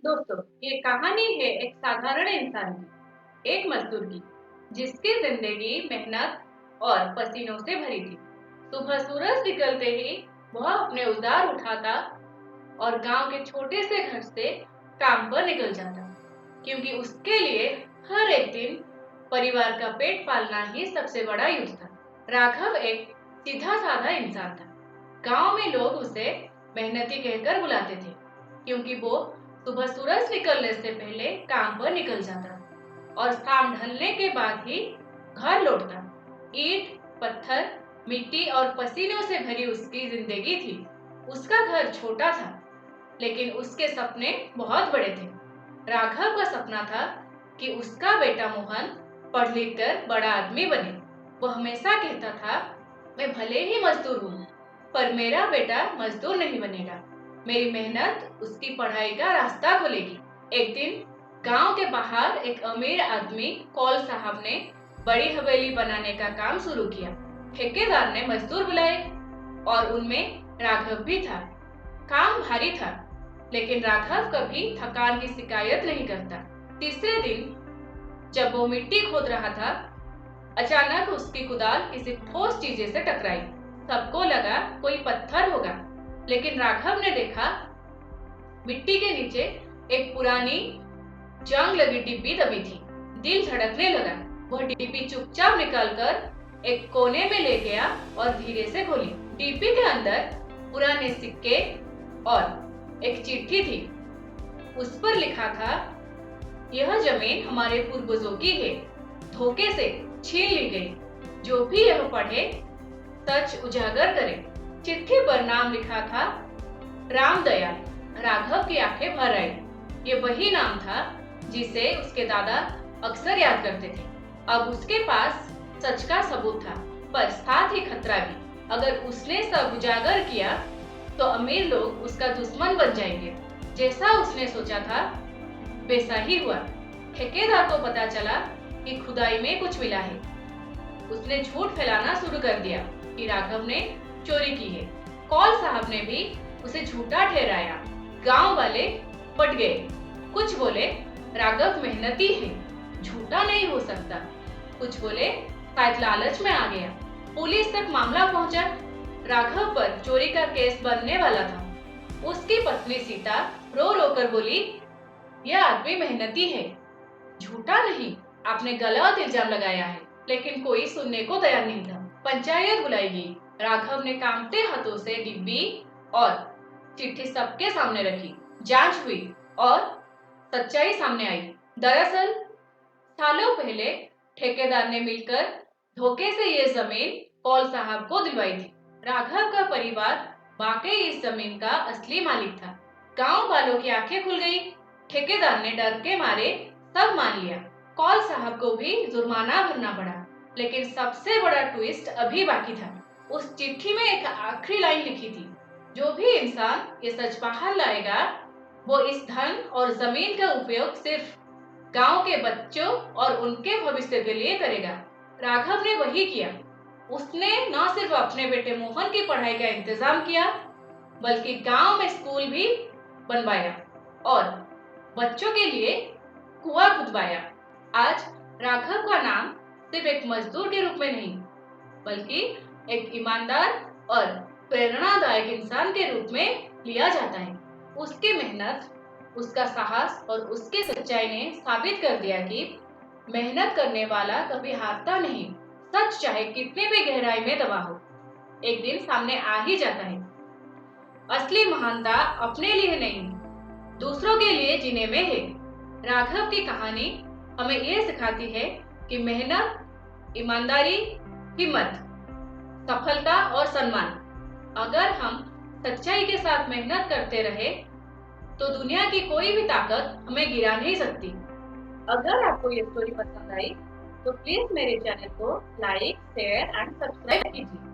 दोस्तों, ये कहानी है एक साधारण इंसान की, एक मजदूर की, जिसकी जिंदगी मेहनत और पसीनों से भरी थी। सुबह सूरज निकलते ही वह अपने औजार उठाता और गांव के छोटे से घर से काम पर निकल जाता, क्योंकि उसके लिए हर एक दिन परिवार का पेट पालना ही सबसे बड़ा युद्ध था। राघव एक सीधा साधा इंसान था। गांव में लोग उसे मेहनती कहकर बुलाते थे, क्योंकि वो सुबह सूरज निकलने से पहले काम पर निकल जाता और शाम ढलने के बाद ही घर लौटता। ईंट, पत्थर, मिट्टी और पसीनों से भरी उसकी जिंदगी थी। उसका घर छोटा था, लेकिन उसके सपने बहुत बड़े थे। राघव का सपना था कि उसका बेटा मोहन पढ़ लिख कर बड़ा आदमी बने। वो हमेशा कहता था, मैं भले ही मजदूर हूँ, पर मेरा बेटा मजदूर नहीं बनेगा। मेरी मेहनत उसकी पढ़ाई का रास्ता खोलेगी। एक दिन गांव के बाहर एक अमीर आदमी कौल साहब ने बड़ी हवेली बनाने का काम शुरू किया। ठेकेदार ने मजदूर बुलाए और उनमें राघव भी था। काम भारी था, लेकिन राघव कभी थकान की शिकायत नहीं करता। तीसरे दिन जब वो मिट्टी खोद रहा था, अचानक उसकी कुदाल किसी ठोस चीज से टकराई। सबको लगा कोई पत्थर होगा, लेकिन राघव ने देखा मिट्टी के नीचे एक पुरानी जंग लगी डिब्बी दबी थी। दिल धड़कने लगा। वह डिब्बी चुपचाप निकालकर एक कोने में ले गया और धीरे से खोली। डिब्बी के अंदर पुराने सिक्के और एक चिट्ठी थी। उस पर लिखा था, यह जमीन हमारे पूर्वजों की है, धोखे से छीन ली गई। जो भी यह पढ़े सच उजागर करे। चिट्ठी पर नाम लिखा था, रामदयाल। राघव की आंखें भर आई। ये वही नाम था जिसे उसके दादा अक्सर याद करते थे। अब उसके पास सच का सबूत था, पर साथ ही खतरा भी। अगर उसने सब उजागर किया तो अमीर लोग उसका दुश्मन बन जाएंगे। जैसा उसने सोचा था वैसा ही हुआ। ठेकेदार को पता चला कि खुदाई में कुछ मिला है। उसने झूठ फैलाना शुरू कर दिया कि राघव ने चोरी की है। कौल साहब ने भी उसे झूठा ठहराया। गांव वाले पट गए। कुछ बोले राघव मेहनती है, झूठा नहीं हो सकता। कुछ बोले शायद लालच में आ गया। पुलिस तक मामला पहुंचा। राघव पर चोरी का केस बनने वाला था। उसकी पत्नी सीता रो रो कर बोली, यह आदमी मेहनती है, झूठा नहीं। आपने गलत इल्जाम लगाया है। लेकिन कोई सुनने को तैयार नहीं था। पंचायत बुलाई गई। राघव ने कांपते हाथों से डिब्बी और चिट्ठी सबके सामने रखी। जांच हुई और सच्चाई सामने आई। दरअसल सालों पहले ठेकेदार ने मिलकर धोखे से ये जमीन कौल साहब को दिलवाई थी। राघव का परिवार वाकई इस जमीन का असली मालिक था। गांव वालों की आंखें खुल गई। ठेकेदार ने डर के मारे सब मान लिया। कौल साहब को भी जुर्माना भरना पड़ा। लेकिन सबसे बड़ा ट्विस्ट अभी बाकी था। उस चिट्ठी में एक आखिरी लाइन लिखी थी, जो भी इंसान ये सच बाहर लाएगा वो इस धन और जमीन का उपयोग सिर्फ गांव के बच्चों और उनके भविष्य के लिए करेगा। राघव ने वही किया। उसने न सिर्फ अपने बेटे मोहन की पढ़ाई का इंतजाम किया, बल्कि गांव में स्कूल भी बनवाया और बच्चों के लिए कुआं खुदवाया। आज राघव का नाम सिर्फ एक मजदूर के रूप में नहीं, बल्कि एक ईमानदार और प्रेरणादायक इंसान के रूप में लिया जाता है। उसकी मेहनत, उसका साहस और उसकी सच्चाई ने साबित कर दिया कि मेहनत करने वाला कभी हारता नहीं। सच चाहे कितनी भी गहराई में दबा हो, एक दिन सामने आ ही जाता है। असली महानता अपने लिए नहीं, दूसरों के लिए जीने में है। राघव की कहानी हमें यह सिखाती है कि मेहनत, ईमानदारी, हिम्मत, सफलता और सम्मान, अगर हम सच्चाई के साथ मेहनत करते रहे तो दुनिया की कोई भी ताकत हमें गिरा नहीं सकती। अगर आपको ये स्टोरी पसंद आई तो प्लीज मेरे चैनल को लाइक, शेयर एंड सब्सक्राइब कीजिए।